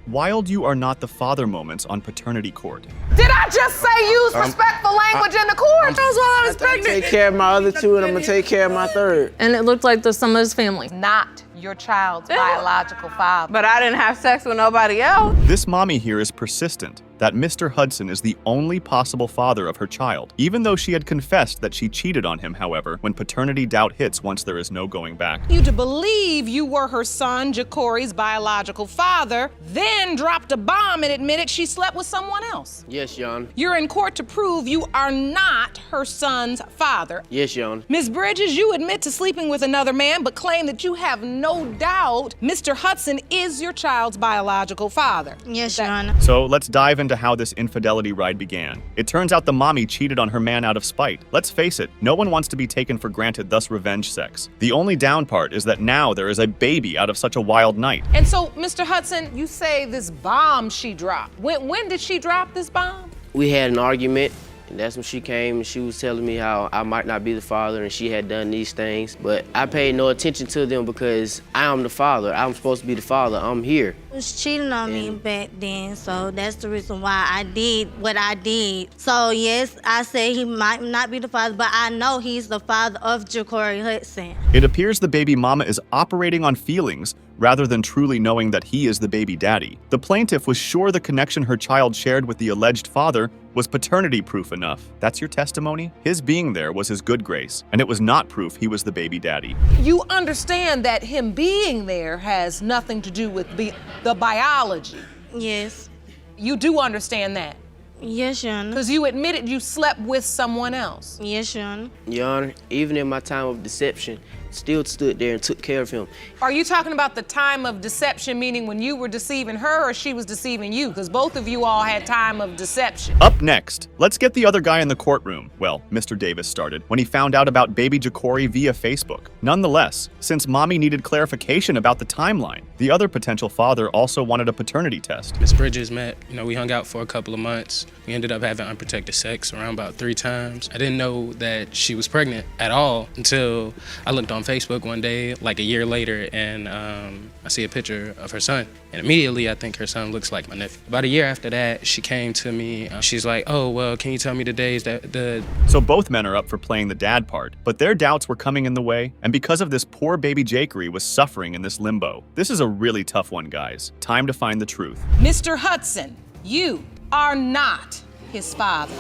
wild you are not the father moments on paternity court. Did I just say use respectful language in the court? That was while I was pregnant. Take care of my other two, and I'm gonna take care of my third. And it looked like the sum of his family. Not your child's biological father. But I didn't have sex with nobody else. This mommy here is persistent that Mr. Hudson is the only possible father of her child, even though she had confessed that she cheated on him, however, when paternity doubt hits once there is no going back. You to believe you were her son, Jacory's biological father, then dropped a bomb and admitted she slept with someone else. Yes, Your Honor. You're in court to prove you are not her son's father. Yes, Your Honor. Ms. Bridges, you admit to sleeping with another man, but claim that you have no doubt Mr. Hudson is your child's biological father. Yes, Your Honor. So let's dive into how this infidelity ride began. It turns out the mommy cheated on her man out of spite. Let's face it, no one wants to be taken for granted, thus revenge sex. The only down part is that now there is a baby out of such a wild night. And so, Mr. Hudson, you say this bomb she dropped. When did she drop this bomb? We had an argument, and that's when she came and she was telling me how I might not be the father and she had done these things. But I paid no attention to them because I am the father. I'm supposed to be the father. I'm here. He was cheating on me back then, so that's the reason why I did what I did. So yes, I say he might not be the father, but I know he's the father of Jacory Hudson. It appears the baby mama is operating on feelings rather than truly knowing that he is the baby daddy. The plaintiff was sure the connection her child shared with the alleged father was paternity proof enough. That's your testimony? His being there was his good grace, and it was not proof he was the baby daddy. You understand that him being there has nothing to do with the biology. Yes. You do understand that? Yes, Your Honor. Because you admitted you slept with someone else. Yes, Your Honor. Your Honor, even in my time of deception, still stood there and took care of him. Are you talking about the time of deception, meaning when you were deceiving her or she was deceiving you? Because both of you all had time of deception. Up next, let's get the other guy in the courtroom. Well, Mr. Davis started when he found out about baby Jacory via Facebook. Nonetheless, since mommy needed clarification about the timeline, the other potential father also wanted a paternity test. Miss Bridges met, we hung out for a couple of months. We ended up having unprotected sex around about 3 times. I didn't know that she was pregnant at all until I looked on Facebook one day, like a year later, and I see a picture of her son. And immediately I think her son looks like my nephew. About a year after that, she came to me. She's like, oh, well, can you tell me the days that the... So both men are up for playing the dad part, but their doubts were coming in the way, and because of this, poor baby Jacory was suffering in this limbo. This is a really tough one, guys. Time to find the truth. Mr. Hudson, you are not his father.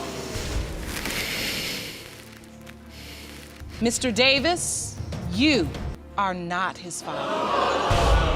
Mr. Davis, you are not his father.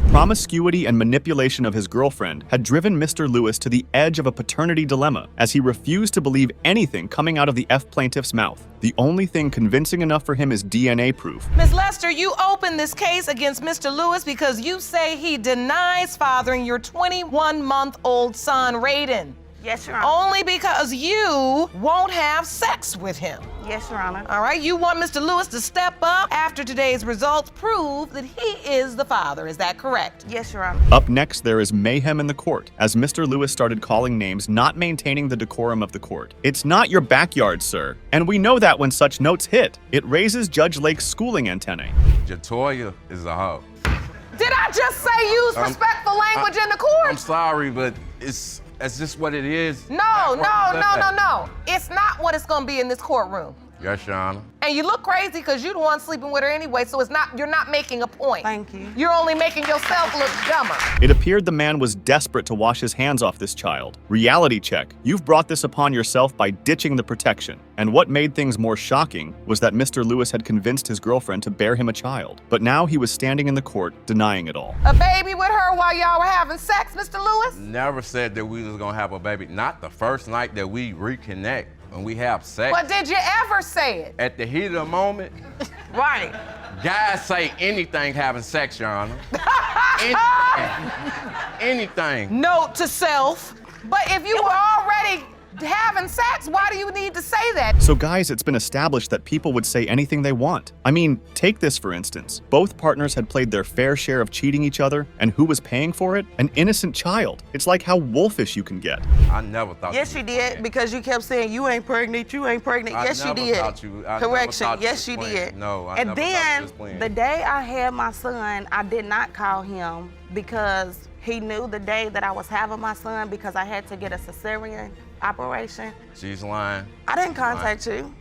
Promiscuity and manipulation of his girlfriend had driven Mr. Lewis to the edge of a paternity dilemma, as he refused to believe anything coming out of the F plaintiff's mouth. The only thing convincing enough for him is DNA proof. Ms. Lester, you opened this case against Mr. Lewis because you say he denies fathering your 21-month-old son, Raiden. Yes, Your Honor. Only because you won't have sex with him. Yes, Your Honor. All right, you want Mr. Lewis to step up after today's results prove that he is the father. Is that correct? Yes, Your Honor. Up next, there is mayhem in the court, as Mr. Lewis started calling names not maintaining the decorum of the court. It's not your backyard, sir. And we know that when such notes hit, it raises Judge Lake's schooling antennae. Jatoya is a hoe. Did I just say use respectful language in the court? I'm sorry, but it's just what it is. No. It's not what it's gonna be in this courtroom. Yes, Your Honor. And you look crazy because you're the one sleeping with her anyway, so you're not making a point. Thank you. You're only making yourself look dumber. It appeared the man was desperate to wash his hands off this child. Reality check. You've brought this upon yourself by ditching the protection. And what made things more shocking was that Mr. Lewis had convinced his girlfriend to bear him a child. But now he was standing in the court denying it all. A baby with her while y'all were having sex, Mr. Lewis? Never said that we was gonna have a baby. Not the first night that we reconnect when we have sex. But did you ever say it? At the heat of the moment, Right. guys say anything having sex, Your Honor. Anything. Note to self. But if you were already having sex. Why do you need to say that? So guys, it's been established that people would say anything they want. I mean, take this for instance. Both partners had played their fair share of cheating each other, and who was paying for it? An innocent child. It's like how wolfish you can get. I never thought. Yes, you did, because you kept saying you ain't pregnant, you ain't pregnant. Yes, you did. Correction. Yes, you did. No, I and never then thought you was the day I had my son, I did not call him because he knew the day that I was having my son because I had to get a cesarean operation. She's lying. I didn't contact you.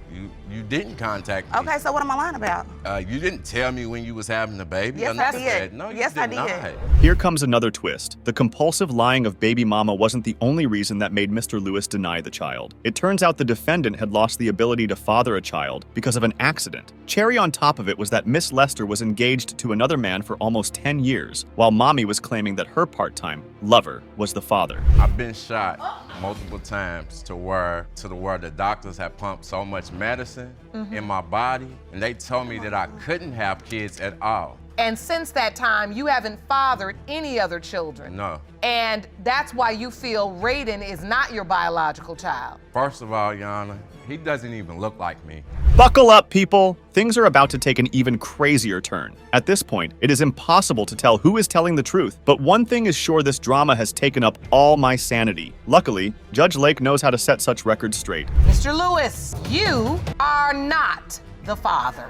You didn't contact me. Okay, so what am I lying about? You didn't tell me when you was having the baby. Yes, none I of did. that. No, Yes, you I did did. not. Here comes another twist. The compulsive lying of baby mama wasn't the only reason that made Mr. Lewis deny the child. It turns out the defendant had lost the ability to father a child because of an accident. Cherry on top of it was that Miss Lester was engaged to another man for almost 10 years, while mommy was claiming that her part-time lover was the father. I've been shot multiple times to where the doctors have pumped so much medicine in my body, and they told me that I couldn't have kids at all. And since that time, you haven't fathered any other children. No. And that's why you feel Raiden is not your biological child. First of all, Yana, he doesn't even look like me. Buckle up, people! Things are about to take an even crazier turn. At this point, it is impossible to tell who is telling the truth, but one thing is sure: this drama has taken up all my sanity. Luckily, Judge Lake knows how to set such records straight. Mr. Lewis, you are not the father.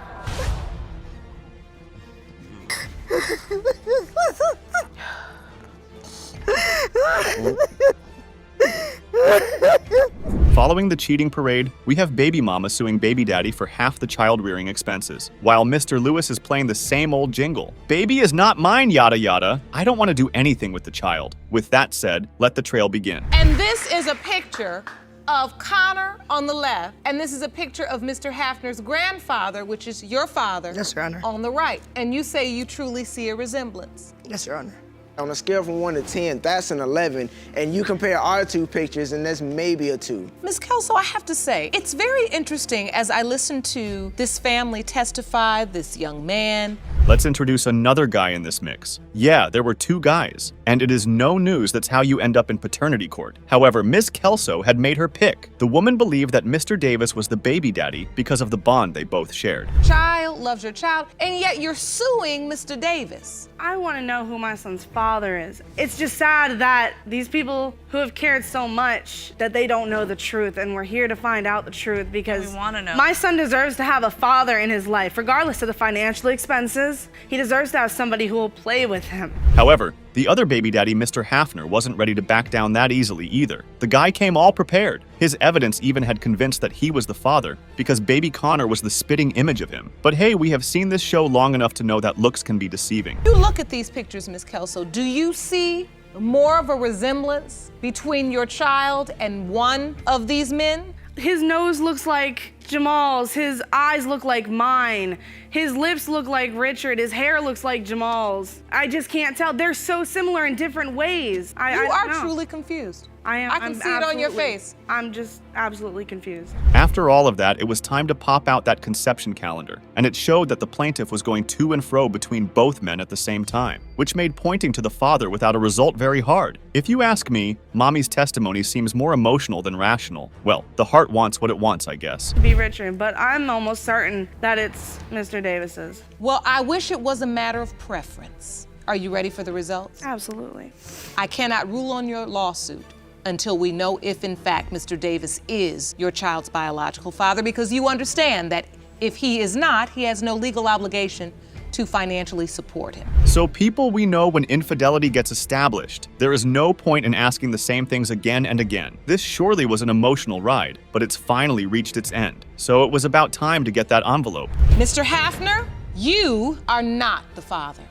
Following the cheating parade, we have baby mama suing baby daddy for half the child rearing expenses, while Mr. Lewis is playing the same old jingle. Baby is not mine, yada yada. I don't want to do anything with the child. With that said, let the trail begin. And this is a picture of Connor on the left, and this is a picture of Mr. Hafner's grandfather, which is your father, Yes, Your Honor. on the right. And you say you truly see a resemblance. Yes, Your Honor. On a scale from 1 to 10, that's an 11, and you compare our two pictures, and that's maybe a 2. Ms. Kelso, I have to say, it's very interesting as I listen to this family testify, this young man. Let's introduce another guy in this mix. Yeah, there were two guys, and it is no news that's how you end up in paternity court. However, Miss Kelso had made her pick. The woman believed that Mr. Davis was the baby daddy because of the bond they both shared. Child loves your child, and yet you're suing Mr. Davis. I want to know who my son's father is. It's just sad that these people who have cared so much that they don't know the truth, and we're here to find out the truth because we want to know. My son deserves to have a father in his life, regardless of the financial expenses. He deserves to have somebody who will play with him. However, the other baby daddy, Mr. Hafner, wasn't ready to back down that easily either. The guy came all prepared. His evidence even had convinced that he was the father because baby Connor was the spitting image of him. But hey, we have seen this show long enough to know that looks can be deceiving. You look at these pictures, Ms. Kelso. Do you see more of a resemblance between your child and one of these men? His nose looks like Jamal's, his eyes look like mine, his lips look like Richard, his hair looks like Jamal's. I just can't tell. They're so similar in different ways. You are truly confused. I am. I can see it on your face. I'm just absolutely confused. After all of that, it was time to pop out that conception calendar, and it showed that the plaintiff was going to and fro between both men at the same time, which made pointing to the father without a result very hard. If you ask me, Mommy's testimony seems more emotional than rational. Well, the heart wants what it wants, I guess. To be Richard, but I'm almost certain that it's Mr. Davis's. Well, I wish it was a matter of preference. Are you ready for the results? Absolutely. I cannot rule on your lawsuit until we know if, in fact, Mr. Davis is your child's biological father, because you understand that if he is not, he has no legal obligation to financially support him. So people, we know when infidelity gets established, there is no point in asking the same things again and again. This surely was an emotional ride, but it's finally reached its end. So it was about time to get that envelope. Mr. Hafner, you are not the father.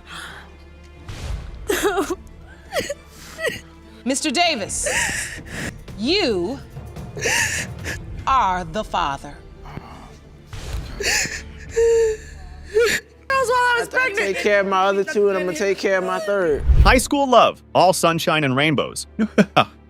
Mr. Davis, you are the father. I was pregnant. Take care of my other two, and I'm gonna take care of my third. High school love, all sunshine and rainbows.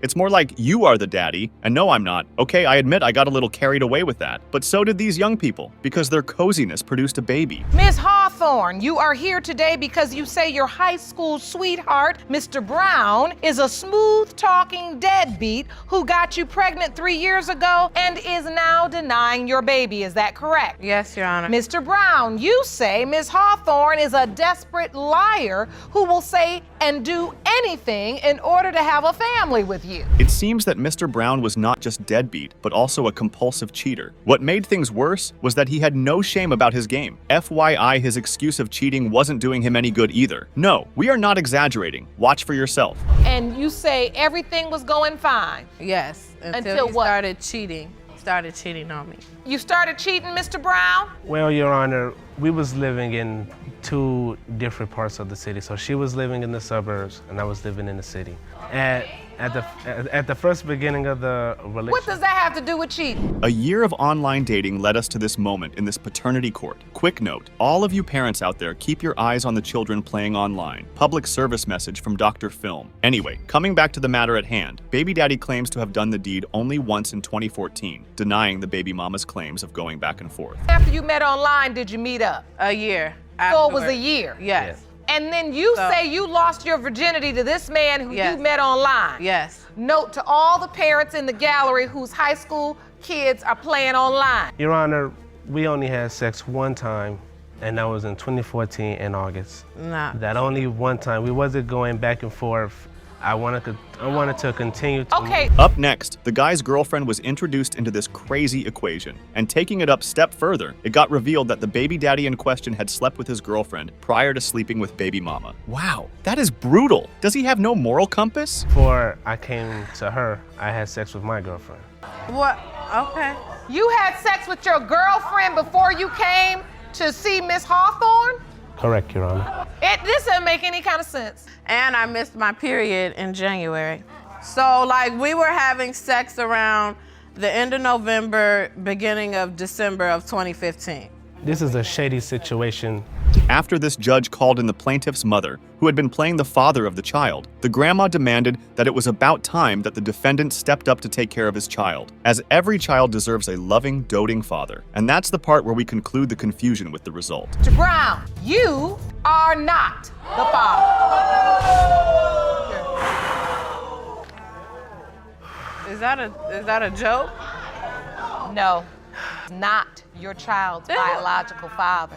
It's more like you are the daddy, and no, I'm not. Okay, I admit I got a little carried away with that, but so did these young people, because their coziness produced a baby. Ms. Hawthorne, Hawthorne, you are here today because you say your high school sweetheart, Mr. Brown, is a smooth-talking deadbeat who got you pregnant 3 years ago and is now denying your baby. Is that correct? Yes, Your Honor. Mr. Brown, you say Ms. Hawthorne is a desperate liar who will say and do anything in order to have a family with you. It seems that Mr. Brown was not just deadbeat, but also a compulsive cheater. What made things worse was that he had no shame about his game. FYI, his excuse of cheating wasn't doing him any good either. No, we are not exaggerating. Watch for yourself. And you say everything was going fine. Yes, Until he what? started cheating on me. You started cheating, Mr. Brown? Well, Your Honor, we was living in 2 different parts of the city. So she was living in the suburbs and I was living in the city. At the first beginning of the relationship. What does that have to do with cheating? A year of online dating led us to this moment in this paternity court. Quick note, all of you parents out there, keep your eyes on the children playing online. Public service message from Dr. Film. Anyway, coming back to the matter at hand, baby daddy claims to have done the deed only once in 2014, denying the baby mama's claims of going back and forth. After you met online, did you meet up? A year. So it was a year? Yes. And then you say you lost your virginity to this man who you met online. Yes. Note to all the parents in the gallery whose high school kids are playing online. Your Honor, we only had sex one time, and that was in 2014 in August. Nah. That only one time. We wasn't going back and forth. I wanted to continue to. Okay. Up next, the guy's girlfriend was introduced into this crazy equation. And taking it up step further, it got revealed that the baby daddy in question had slept with his girlfriend prior to sleeping with baby mama. Wow, that is brutal. Does he have no moral compass? Before I came to her, I had sex with my girlfriend. What? Okay. You had sex with your girlfriend before you came to see Miss Hawthorne? Correct, Your Honor. This doesn't make any kind of sense. And I missed my period in January. So like we were having sex around the end of November, beginning of December of 2015. This is a shady situation. After this judge called in the plaintiff's mother, who had been playing the father of the child, the grandma demanded that it was about time that the defendant stepped up to take care of his child, as every child deserves a loving, doting father. And that's the part where we conclude the confusion with the result. Mr. Brown, you are not the father. Is that a joke? No, not your child's biological father.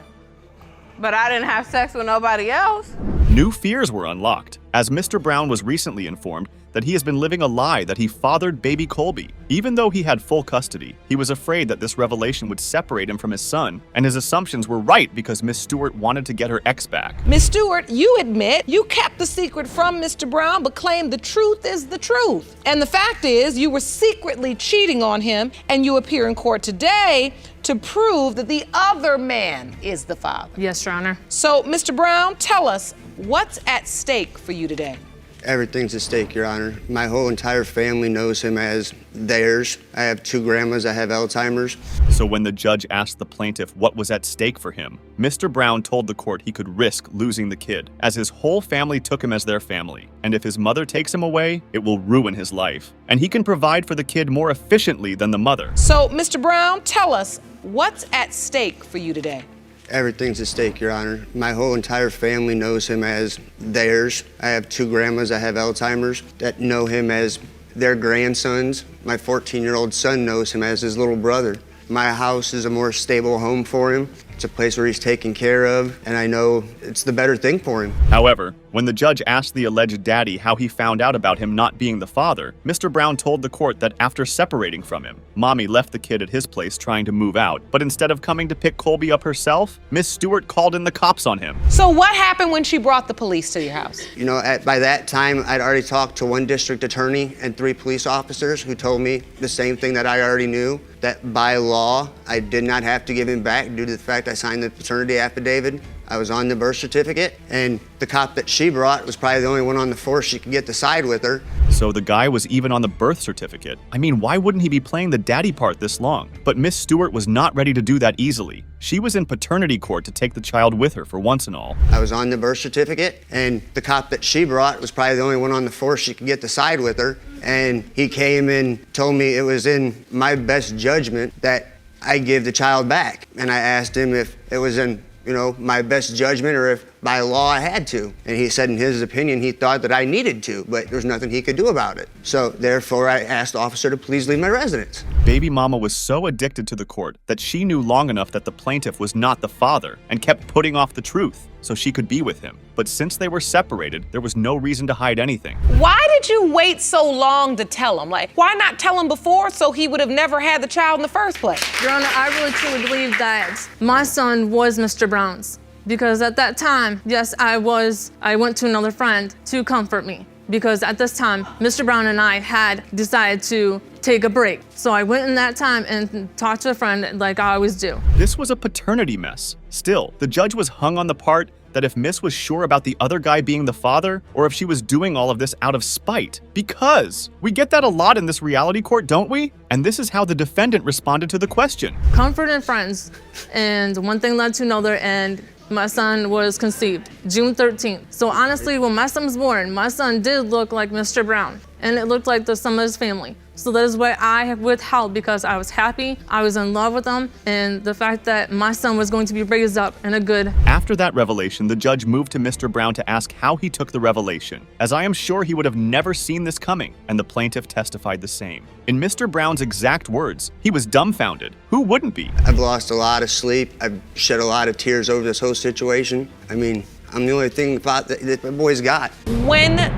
But I didn't have sex with nobody else. New fears were unlocked, as Mr. Brown was recently informed that he has been living a lie that he fathered baby Colby. Even though he had full custody, he was afraid that this revelation would separate him from his son, and his assumptions were right because Miss Stewart wanted to get her ex back. Miss Stewart, you admit you kept the secret from Mr. Brown, but claimed the truth is the truth. And the fact is, you were secretly cheating on him, and you appear in court today to prove that the other man is the father. Yes, Your Honor. So, Mr. Brown, tell us, what's at stake for you today? Everything's at stake, Your Honor. My whole entire family knows him as theirs. I have 2 grandmas that have Alzheimer's. So when the judge asked the plaintiff what was at stake for him, Mr. Brown told the court he could risk losing the kid, as his whole family took him as their family. And if his mother takes him away, it will ruin his life. And he can provide for the kid more efficiently than the mother. So, Mr. Brown, tell us, what's at stake for you today? Everything's at stake, Your Honor. My whole entire family knows him as theirs. I have 2 grandmas that have Alzheimer's that know him as their grandsons. My 14-year-old son knows him as his little brother. My house is a more stable home for him. It's a place where he's taken care of, and I know it's the better thing for him. However, when the judge asked the alleged daddy how he found out about him not being the father, Mr. Brown told the court that after separating from him, Mommy left the kid at his place trying to move out, but instead of coming to pick Colby up herself, Miss Stewart called in the cops on him. So what happened when she brought the police to your house? You know, by that time, I'd already talked to 1 district attorney and 3 police officers who told me the same thing that I already knew, that by law, I did not have to give him back due to the fact I signed the paternity affidavit. I was on the birth certificate, and the cop that she brought was probably the only one on the force she could get to side with her. So the guy was even on the birth certificate. I mean, why wouldn't he be playing the daddy part this long? But Miss Stewart was not ready to do that easily. She was in paternity court to take the child with her for once and all. I was on the birth certificate, and the cop that she brought was probably the only one on the force she could get to side with her. And he came and told me it was in my best judgment that I give the child back. And I asked him if it was in my best judgment or if by law I had to. And he said in his opinion, he thought that I needed to, but there's nothing he could do about it. So therefore, I asked the officer to please leave my residence. Baby mama was so addicted to the court that she knew long enough that the plaintiff was not the father and kept putting off the truth so she could be with him. But since they were separated, there was no reason to hide anything. Why did you wait so long to tell him? Like, why not tell him before so he would have never had the child in the first place? Your Honor, I really truly believe that my son was Mr. Brown's. Because at that time, yes, I went to another friend to comfort me. Because at this time, Mr. Brown and I had decided to take a break. So I went in that time and talked to a friend like I always do. This was a paternity mess. Still, the judge was hung on the part that if Miss was sure about the other guy being the father, or if she was doing all of this out of spite. Because we get that a lot in this reality court, don't we? And this is how the defendant responded to the question. Comfort and friends, and one thing led to another, and my son was conceived June 13th. So honestly, when my son was born, my son did look like Mr. Brown, and it looked like the son of his family. So that is why I have withheld, because I was happy, I was in love with him, and the fact that my son was going to be raised up in a good... After that revelation, the judge moved to Mr. Brown to ask how he took the revelation, as I am sure he would have never seen this coming, and the plaintiff testified the same. In Mr. Brown's exact words, he was dumbfounded. Who wouldn't be? I've lost a lot of sleep. I've shed a lot of tears over this whole situation. I mean, I'm the only thing that my boy's got. When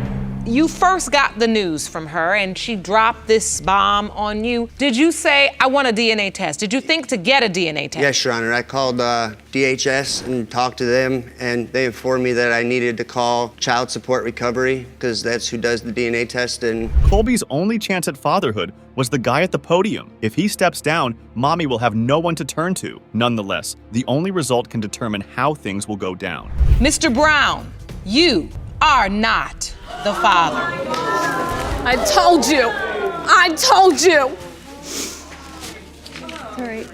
you first got the news from her and she dropped this bomb on you, did you say, I want a DNA test? Did you think to get a DNA test? Yes, Your Honor. I called DHS and talked to them, and they informed me that I needed to call Child Support Recovery, because that's who does the DNA test. And Colby's only chance at fatherhood was the guy at the podium. If he steps down, mommy will have no one to turn to. Nonetheless, the only result can determine how things will go down. Mr. Brown, you are not the father. I told you. I told you. All right.